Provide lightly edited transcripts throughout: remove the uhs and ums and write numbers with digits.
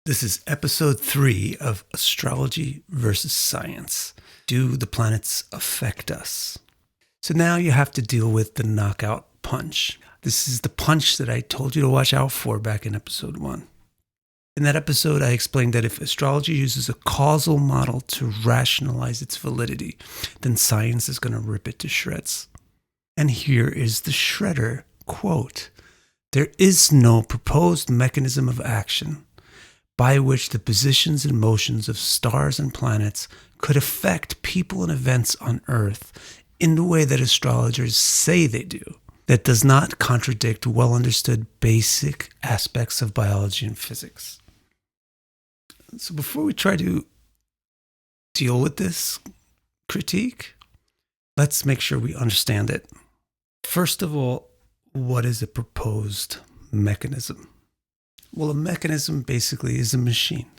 This is episode 3 of Astrology versus Science. Do the planets affect us? So now you have to deal with the knockout punch. This is the punch that I told you to watch out for back in episode 1. In that episode, I explained that if astrology uses a causal model to rationalize its validity, then science is going to rip it to shreds. And here is the shredder quote: "There is no proposed mechanism of action by which the positions and motions of stars and planets could affect people and events on Earth in the way that astrologers say they do, that does not contradict well-understood basic aspects of biology and physics." So before we try to deal with this critique, let's make sure we understand it. First of all, what is a proposed mechanism? Well, a mechanism basically is a machine.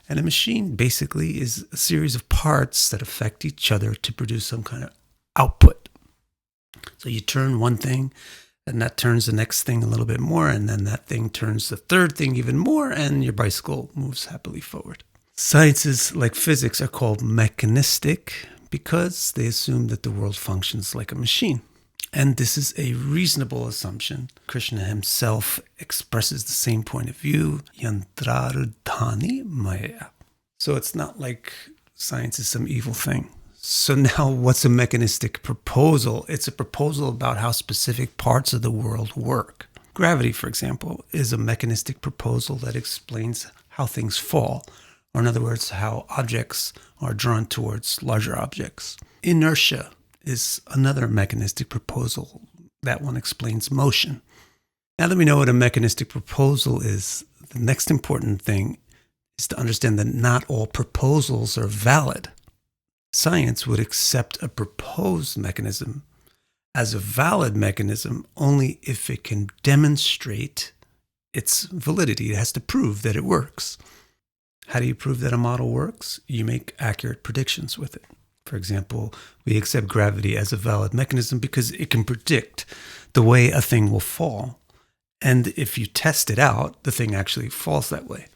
And a machine basically is a series of parts that affect each other to produce some kind of output. So you turn one thing, and that turns the next thing a little bit more, and then that thing turns the third thing even more, and your bicycle moves happily forward. Sciences like physics are called mechanistic because they assume that the world functions like a machine. And this is a reasonable assumption. Krishna himself expresses the same point of view, yantrardhani maya. So it's not like science is some evil thing. So now what's a mechanistic proposal? It's a proposal about how specific parts of the world work. Gravity, for example, is a mechanistic proposal that explains how things fall, or in other words, how objects are drawn towards larger objects. Inertia is another mechanistic proposal. That one explains motion. Now that we know what a mechanistic proposal is, the next important thing is to understand that not all proposals are valid. Science would accept a proposed mechanism as a valid mechanism only if it can demonstrate its validity. It has to prove that it works. How do you prove that a model works? You make accurate predictions with it. For example, we accept gravity as a valid mechanism because it can predict the way a thing will fall. And if you test it out, the thing actually falls that way.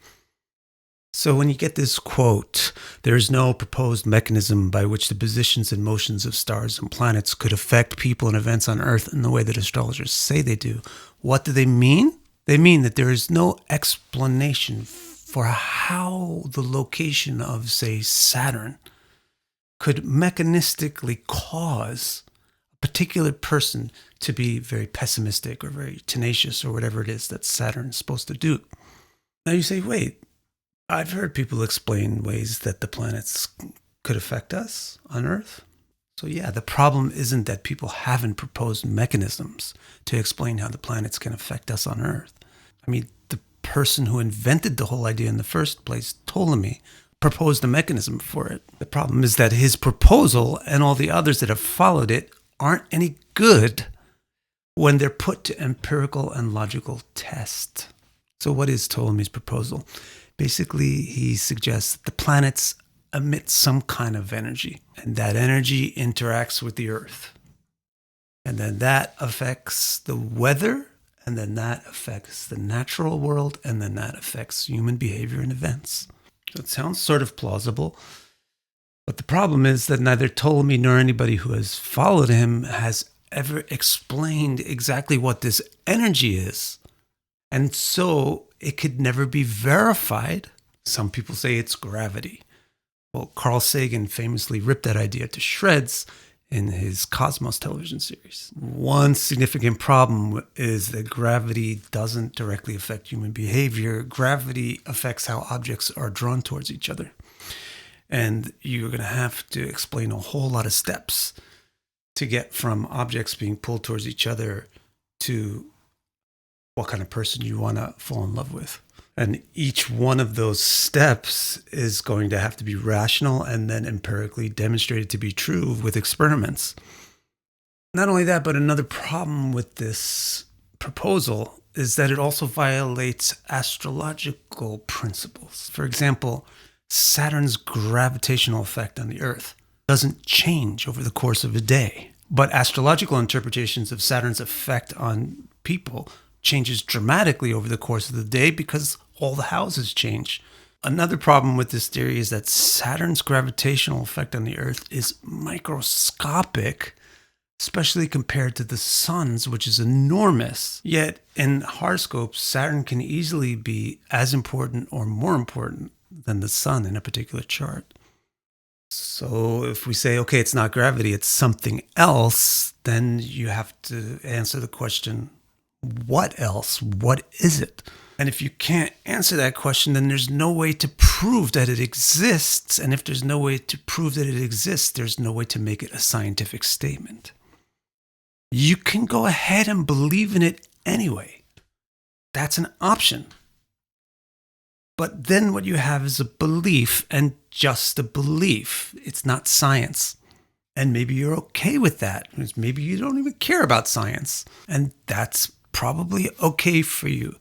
So when you get this quote, "There is no proposed mechanism by which the positions and motions of stars and planets could affect people and events on Earth in the way that astrologers say they do," what do they mean? They mean that there is no explanation for how the location of, say, Saturn could mechanistically cause a particular person to be very pessimistic or very tenacious or whatever it is that Saturn is supposed to do. Now you say, wait, I've heard people explain ways that the planets could affect us on Earth. So yeah, the problem isn't that people haven't proposed mechanisms to explain how the planets can affect us on Earth. I mean, the person who invented the whole idea in the first place, Ptolemy, proposed a mechanism for it. The problem is that his proposal and all the others that have followed it aren't any good when they're put to empirical and logical test. So what is Ptolemy's proposal? Basically, he suggests that the planets emit some kind of energy, and that energy interacts with the Earth. And then that affects the weather, and then that affects the natural world, and then that affects human behavior and events. So it sounds sort of plausible, but the problem is that neither Ptolemy nor anybody who has followed him has ever explained exactly what this energy is. And so it could never be verified. Some people say it's gravity. Well, Carl Sagan famously ripped that idea to shreds in his Cosmos television series. One significant problem is that gravity doesn't directly affect human behavior. Gravity affects how objects are drawn towards each other. And you're going to have to explain a whole lot of steps to get from objects being pulled towards each other to what kind of person you want to fall in love with. And each one of those steps is going to have to be rational and then empirically demonstrated to be true with experiments. Not only that, but another problem with this proposal is that it also violates astrological principles. For example, Saturn's gravitational effect on the Earth doesn't change over the course of a day. But astrological interpretations of Saturn's effect on people changes dramatically over the course of the day because all the houses change. Another problem with this theory is that Saturn's gravitational effect on the Earth is microscopic, especially compared to the sun's, which is enormous. Yet in horoscopes, Saturn can easily be as important or more important than the sun in a particular chart. So if we say, okay, it's not gravity, it's something else, then you have to answer the question, what else? What is it? And if you can't answer that question, then there's no way to prove that it exists. And if there's no way to prove that it exists, there's no way to make it a scientific statement. You can go ahead and believe in it anyway. That's an option. But then what you have is a belief, and just a belief. It's not science. And maybe you're okay with that. Maybe you don't even care about science. And that's probably okay for you.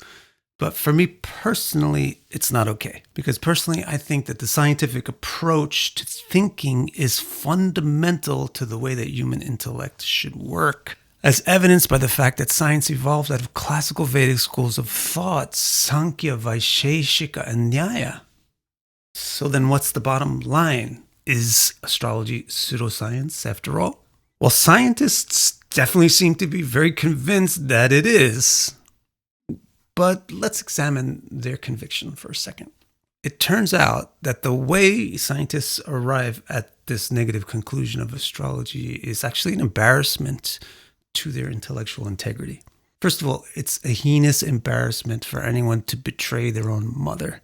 But for me personally, it's not okay. Because personally, I think that the scientific approach to thinking is fundamental to the way that human intellect should work, as evidenced by the fact that science evolved out of classical Vedic schools of thought, Sankhya, Vaisheshika, and Nyaya. So then what's the bottom line? Is astrology pseudoscience after all? Well, scientists definitely seem to be very convinced that it is. But let's examine their conviction for a second. It turns out that the way scientists arrive at this negative conclusion of astrology is actually an embarrassment to their intellectual integrity. First of all, it's a heinous embarrassment for anyone to betray their own mother.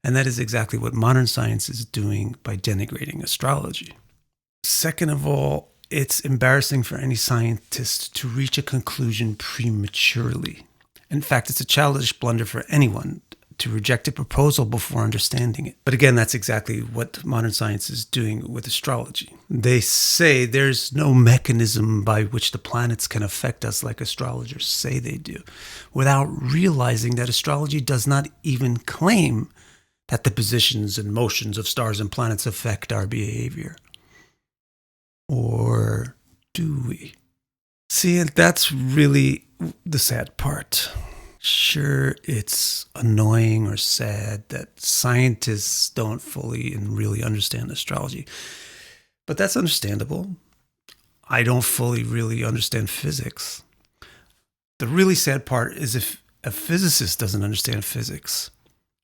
And that is exactly what modern science is doing by denigrating astrology. Second of all, it's embarrassing for any scientist to reach a conclusion prematurely. In fact, it's a childish blunder for anyone to reject a proposal before understanding it. But again, that's exactly what modern science is doing with astrology. They say there's no mechanism by which the planets can affect us like astrologers say they do, without realizing that astrology does not even claim that the positions and motions of stars and planets affect our behavior. Or do we? See, and that's really the sad part. Sure, it's annoying or sad that scientists don't fully and really understand astrology, but that's understandable. I don't fully really understand physics. The really sad part is if a physicist doesn't understand physics.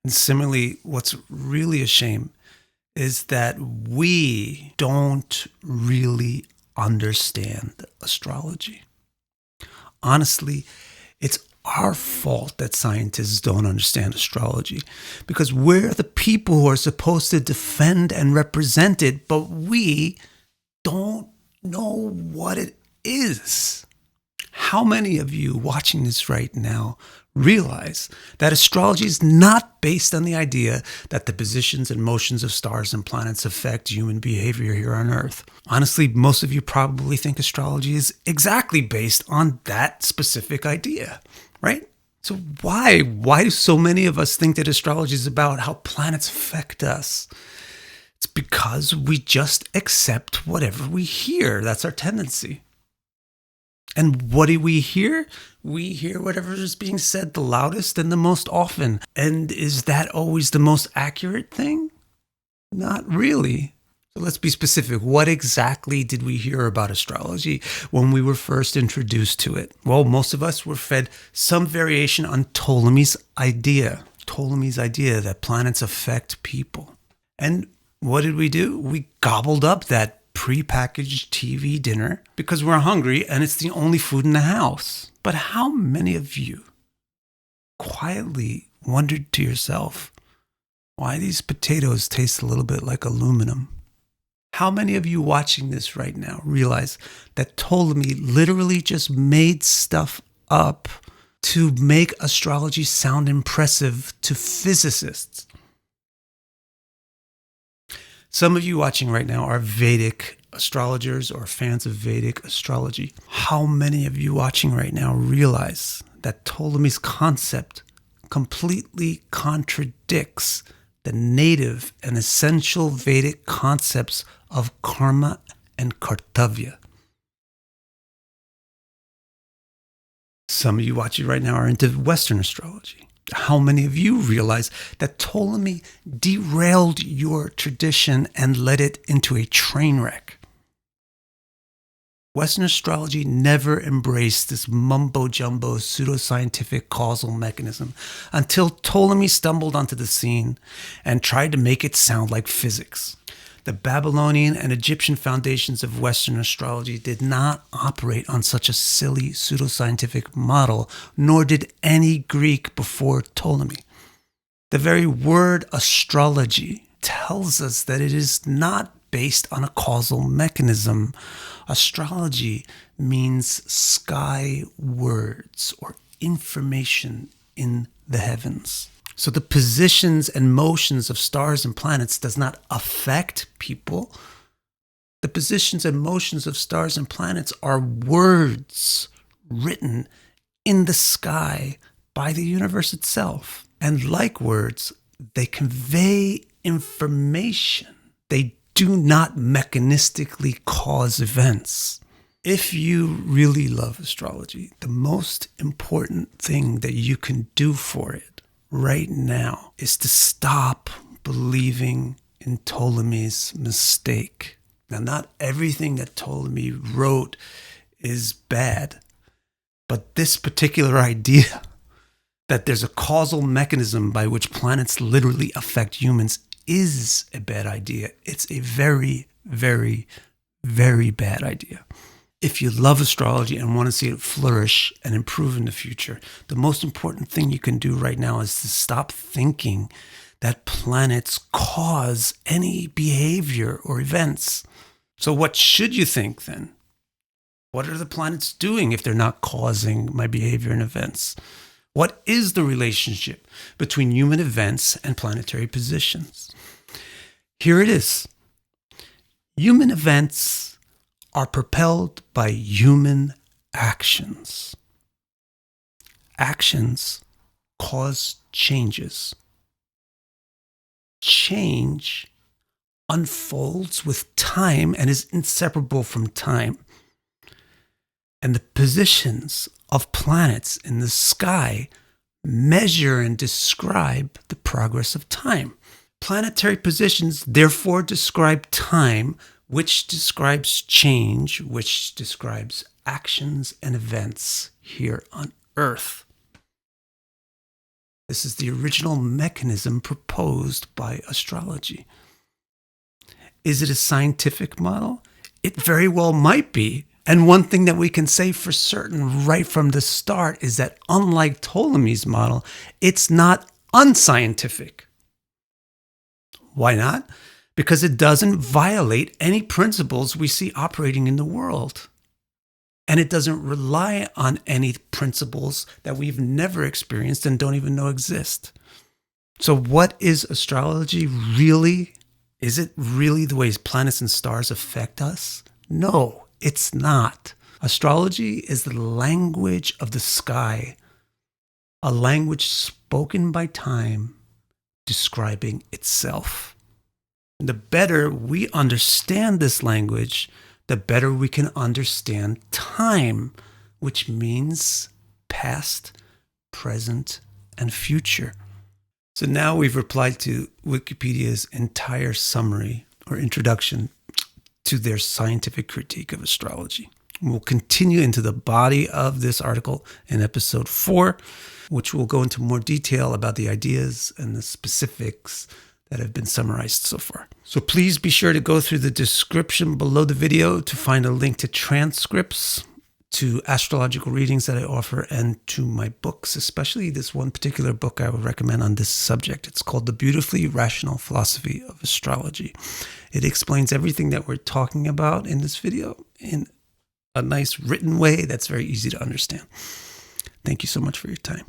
And similarly, what's really a shame is that we don't really understand astrology. Honestly, it's our fault that scientists don't understand astrology, because we're the people who are supposed to defend and represent it, but we don't know what it is. How many of you watching this right now realize that astrology is not based on the idea that the positions and motions of stars and planets affect human behavior here on Earth? Honestly, most of you probably think astrology is exactly based on that specific idea, right? So why do so many of us think that astrology is about how planets affect us? It's because we just accept whatever we hear. That's our tendency. And what do we hear? We hear whatever is being said the loudest and the most often. And is that always the most accurate thing? Not really. So let's be specific. What exactly did we hear about astrology when we were first introduced to it? Well, most of us were fed some variation on Ptolemy's idea. Ptolemy's idea that planets affect people. And what did we do? We gobbled up that prepackaged TV dinner because we're hungry and it's the only food in the house. But how many of you quietly wondered to yourself why these potatoes taste a little bit like aluminum? How many of you watching this right now realize that Ptolemy literally just made stuff up to make astrology sound impressive to physicists? Some of you watching right now are Vedic astrologers or fans of Vedic astrology. How many of you watching right now realize that Ptolemy's concept completely contradicts the native and essential Vedic concepts of karma and kartavya? Some of you watching right now are into Western astrology. How many of you realize that Ptolemy derailed your tradition and led it into a train wreck? Western astrology never embraced this mumbo-jumbo pseudoscientific causal mechanism until Ptolemy stumbled onto the scene and tried to make it sound like physics. The Babylonian and Egyptian foundations of Western astrology did not operate on such a silly pseudoscientific model, nor did any Greek before Ptolemy. The very word astrology tells us that it is not based on a causal mechanism. Astrology means sky words or information in the heavens. So the positions and motions of stars and planets does not affect people. The positions and motions of stars and planets are words written in the sky by the universe itself. And like words, they convey information. They do not mechanistically cause events. If you really love astrology, the most important thing that you can do for it right now is to stop believing in Ptolemy's mistake. Now, not everything that Ptolemy wrote is bad, but this particular idea that there's a causal mechanism by which planets literally affect humans is a bad idea. It's a very, very, very bad idea. If you love astrology and want to see it flourish and improve in the future, the most important thing you can do right now is to stop thinking that planets cause any behavior or events. So what should you think then? What are the planets doing if they're not causing my behavior and events? What is the relationship between human events and planetary positions? Here it is. Human events are propelled by human actions. Actions cause changes. Change unfolds with time and is inseparable from time. And the positions of planets in the sky measure and describe the progress of time. Planetary positions therefore describe time, which describes change, which describes actions and events here on Earth. This is the original mechanism proposed by astrology. Is it a scientific model? It very well might be. And one thing that we can say for certain right from the start is that unlike Ptolemy's model, it's not unscientific. Why not? Because it doesn't violate any principles we see operating in the world. And it doesn't rely on any principles that we've never experienced and don't even know exist. So what is astrology really? Is it really the ways planets and stars affect us? No. It's not. Astrology is the language of the sky, a language spoken by time, describing itself. The better we understand this language, the better we can understand time, which means past, present, and future. So now we've replied to Wikipedia's entire summary or introduction to their scientific critique of astrology. We'll continue into the body of this article in episode 4, which will go into more detail about the ideas and the specifics that have been summarized so far. So please be sure to go through the description below the video to find a link to transcripts, to astrological readings that I offer, and to my books, especially this one particular book I would recommend on this subject. It's called The Beautifully Rational Philosophy of Astrology. It explains everything that we're talking about in this video in a nice written way that's very easy to understand. Thank you so much for your time.